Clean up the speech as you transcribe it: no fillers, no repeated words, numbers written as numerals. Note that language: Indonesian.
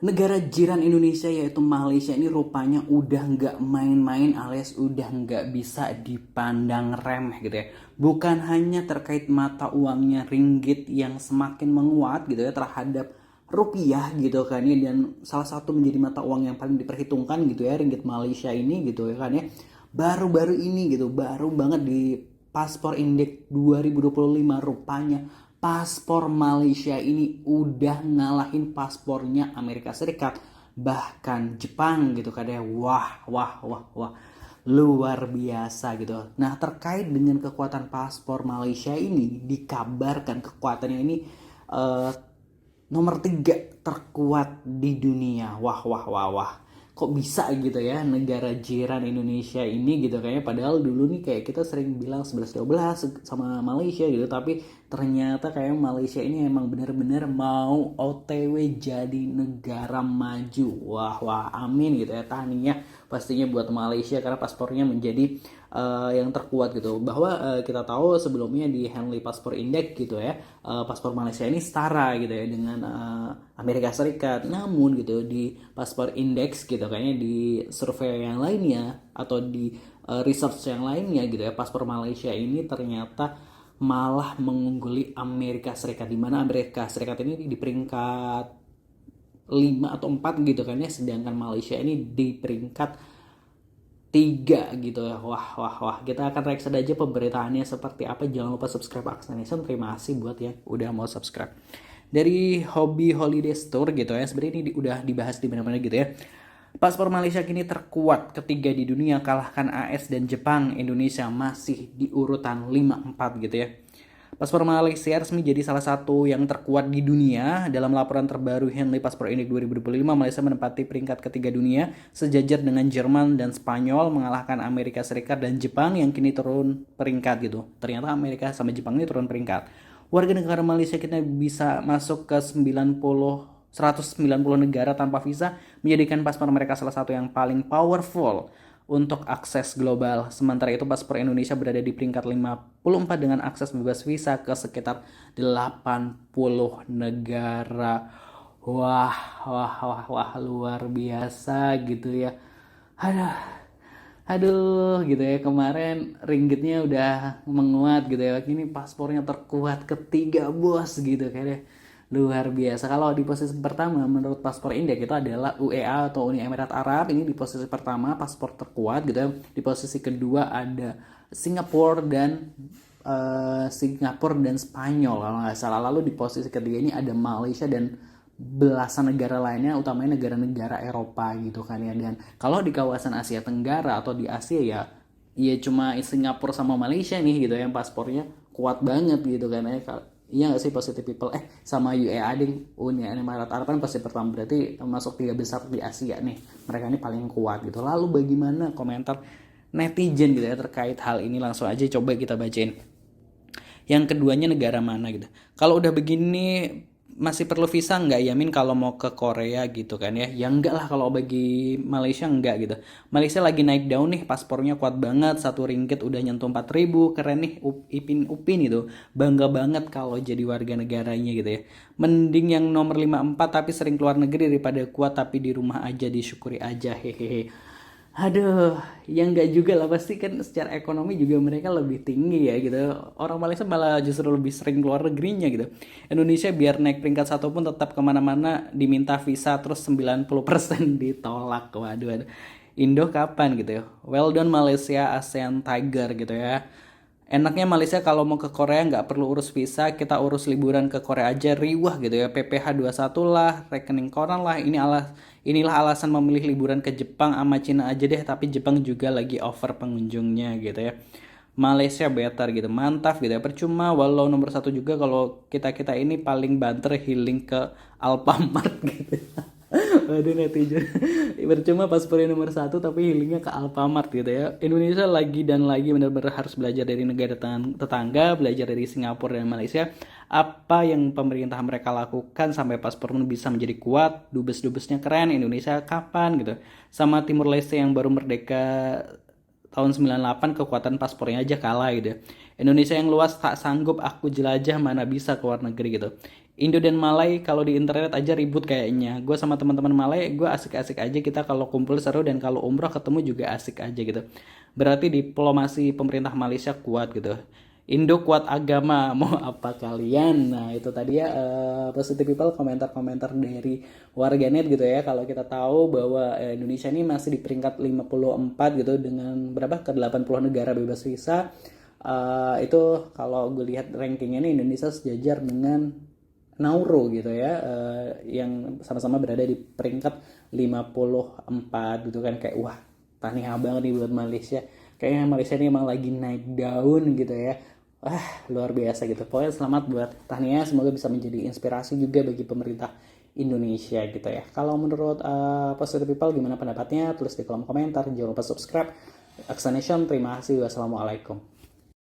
Negara jiran Indonesia yaitu Malaysia ini rupanya udah nggak main-main alias udah nggak bisa dipandang remeh gitu ya. Bukan hanya terkait mata uangnya ringgit yang semakin menguat gitu ya terhadap rupiah gitu kan ya, dan salah satu menjadi mata uang yang paling diperhitungkan gitu ya ringgit Malaysia ini gitu ya kan ya. Baru-baru ini gitu, baru banget di paspor indeks 2025 rupanya paspor Malaysia ini udah ngalahin paspornya Amerika Serikat, bahkan Jepang gitu kan ya. Wah, wah, wah, wah. Luar biasa gitu. Nah, terkait dengan kekuatan paspor Malaysia ini, dikabarkan kekuatannya ini eh, nomor 3 terkuat di dunia. Wah, wah, wah, wah. Kok bisa gitu ya negara jiran Indonesia ini gitu kayaknya, padahal dulu nih kayak kita sering bilang 11-12 sama Malaysia gitu, tapi ternyata kayak Malaysia ini emang bener-bener mau OTW jadi negara maju. Wah, wah, amin gitu ya, tahniah pastinya buat Malaysia karena paspornya menjadi yang terkuat gitu. Bahwa kita tahu sebelumnya di Henley Passport Index gitu ya, paspor Malaysia ini setara gitu ya dengan Amerika Serikat. Namun gitu di paspor Index gitu kayaknya di survei yang lainnya atau di research yang lainnya gitu ya, paspor Malaysia ini ternyata malah mengungguli Amerika Serikat, di mana Amerika Serikat ini di peringkat 5 atau 4 gitu kan ya, sedangkan Malaysia ini di peringkat 3 gitu ya. Wah, wah, wah. Kita akan reaksi aja pemberitaannya seperti apa. Jangan lupa subscribe Aksa Nation. Terima kasih buat yang udah mau subscribe. Dari Hobi Holiday Tour gitu ya. Sebenarnya ini udah dibahas di mana-mana gitu ya. Paspor Malaysia kini terkuat ketiga di dunia, kalahkan AS dan Jepang. Indonesia masih di urutan 54 gitu ya. Paspor Malaysia resmi jadi salah satu yang terkuat di dunia. Dalam laporan terbaru Henley Passport Index 2025, Malaysia menempati peringkat ketiga dunia, sejajar dengan Jerman dan Spanyol, mengalahkan Amerika Serikat dan Jepang yang kini turun peringkat gitu. Ternyata Amerika sama Jepang ini turun peringkat. Warga negara Malaysia kita bisa masuk ke 190 negara tanpa visa, menjadikan paspor mereka salah satu yang paling powerful untuk akses global. Sementara itu paspor Indonesia berada di peringkat 54 dengan akses bebas visa ke sekitar 80 negara. Wah, wah, wah, wah, luar biasa gitu ya. Aduh, aduh gitu ya, kemarin ringgitnya udah menguat gitu ya, ini paspornya terkuat ketiga bos gitu kayaknya. Luar biasa. Kalau di posisi pertama menurut paspor indeks itu adalah UEA atau Uni Emirat Arab. Ini di posisi pertama paspor terkuat gitu ya. Di posisi kedua ada Singapura dan Spanyol kalau nggak salah. Lalu di posisi ketiga ini ada Malaysia dan belasan negara lainnya, utamanya negara-negara Eropa gitu kan ya. Dan kalau di kawasan Asia Tenggara atau di Asia ya, ya cuma Singapura sama Malaysia nih gitu yang paspornya kuat banget gitu kan ya. Iya nggak sih positive people, sama UEA ding, Uni Emirat Arab kan pasti pertama, berarti masuk 3 besar di Asia nih, mereka ini paling kuat gitu. Lalu bagaimana komentar netizen gitu ya terkait hal ini, langsung aja coba kita bacain. Yang keduanya negara mana gitu. Kalau udah begini masih perlu visa nggak ya Min kalau mau ke Korea gitu kan ya? Ya enggak lah, kalau bagi Malaysia enggak gitu. Malaysia lagi naik daun nih, paspornya kuat banget, 1 ringgit udah nyentuh 4.000, keren nih Ipin Upin itu. Bangga banget kalau jadi warga negaranya gitu ya. Mending yang nomor 54 tapi sering keluar negeri daripada kuat tapi di rumah aja, disyukuri aja, hehehe. Aduh, yang enggak juga lah, pasti kan secara ekonomi juga mereka lebih tinggi ya gitu. Orang Malaysia malah justru lebih sering keluar negerinya gitu. Indonesia biar naik peringkat 1 pun tetap kemana-mana diminta visa, terus 90% ditolak. Waduh, waduh. Indo kapan gitu ya? Well done Malaysia, ASEAN Tiger gitu ya. Enaknya Malaysia kalau mau ke Korea nggak perlu urus visa, kita urus liburan ke Korea aja, riwah gitu ya. PPH 21 lah, rekening koran lah. Inilah alasan memilih liburan ke Jepang sama Cina aja deh, tapi Jepang juga lagi over pengunjungnya gitu ya. Malaysia better gitu, mantap gitu ya. Percuma walau nomor 1 juga kalau kita ini paling banter healing ke Alfamart gitu. Waduh netizen, percuma paspornya nomor 1 tapi healingnya ke Alfamart gitu ya. Indonesia lagi dan lagi benar-benar harus belajar dari negara tetangga, belajar dari Singapura dan Malaysia. Apa yang pemerintah mereka lakukan sampai paspor bisa menjadi kuat, dubes-dubesnya keren, Indonesia kapan gitu. Sama Timur Leste yang baru merdeka tahun 98, kekuatan paspornya aja kalah gitu. Indonesia yang luas tak sanggup aku jelajah, mana bisa ke luar negeri gitu. Indo dan Malay kalau di internet aja ribut kayaknya. Gue sama teman-teman Malay, gue asik-asik aja, kita kalau kumpul seru, dan kalau umroh ketemu juga asik aja gitu. Berarti diplomasi pemerintah Malaysia kuat gitu. Indo kuat agama, mau apa kalian? Nah itu tadi ya positive people, komentar-komentar dari warganet gitu ya. Kalau kita tahu bahwa Indonesia ini masih di peringkat 54 gitu, dengan berapa, ke 80 negara bebas visa. Itu kalau gue lihat rankingnya nih, Indonesia sejajar dengan Nauru gitu ya, yang sama-sama berada di peringkat 54 gitu kan. Kayak wah, tahniah banget nih buat Malaysia. Kayaknya Malaysia ini emang lagi naik daun gitu ya. Luar biasa gitu. Pokoknya selamat buat tahniah, semoga bisa menjadi inspirasi juga bagi pemerintah Indonesia gitu ya. Kalau menurut Positive People gimana pendapatnya? Tulis di kolom komentar. Jangan lupa subscribe. Axonation, terima kasih. Wassalamualaikum.